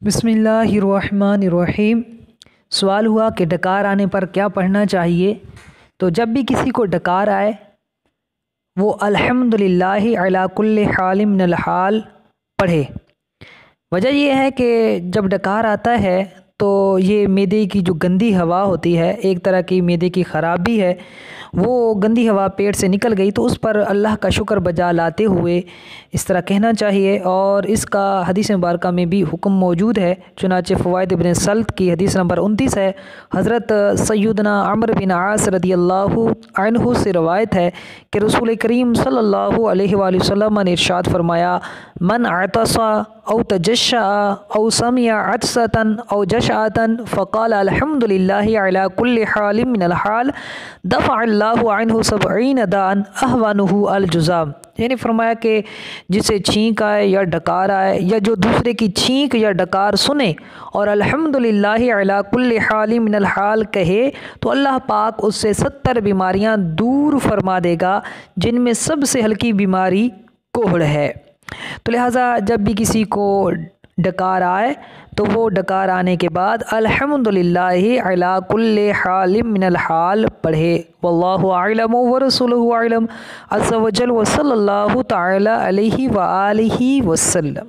بسم اللہ الرحمن الرحیم۔ سوال ہوا کہ ڈکار آنے پر کیا پڑھنا چاہیے؟ تو جب بھی کسی کو ڈکار آئے وہ الحمدللہ علی کل حال من الحال پڑھے۔ وجہ یہ ہے کہ جب ڈکار آتا ہے تو یہ معدے کی جو گندی ہوا ہوتی ہے، ایک طرح کی معدے کی خرابی ہے، وہ گندی ہوا پیٹ سے نکل گئی، تو اس پر اللہ کا شکر بجا لاتے ہوئے اس طرح کہنا چاہیے۔ اور اس کا حدیث مبارکہ میں بھی حکم موجود ہے، چنانچہ فوائد ابن سلط کی حدیث نمبر 29 ہے۔ حضرت سیدنا عمرو بن عاص رضی اللہ عنہ سے روایت ہے کہ رسول کریم صلی اللہ علیہ وآلہ وسلم نے ارشاد فرمایا: من عطس او تجشع او سمع عطسة او جشعة فقال الحمد لله على كل حال من الحال دفع الله عنه 70 داء اهونه الجزام۔ یعنی فرمایا کہ جسے چھینک آئے یا ڈکار آئے یا جو دوسرے کی چھینک یا ڈکار سنے اور الحمدللہ علی کل حال من الحال کہے تو اللہ پاک اس سے 70 بیماریاں دور فرما دے گا، جن میں سب سے ہلکی بیماری کوہڑ ہے۔ تو لہٰذا جب بھی کسی کو ڈکار آئے تو وہ ڈکار آنے کے بعد الحمدللہ علی کل حال من الحال پڑھے۔ واللہ اعلم ورسولہ اعلم عز وجل وصلی اللہ تعالی علیہ وآلہ وسلم۔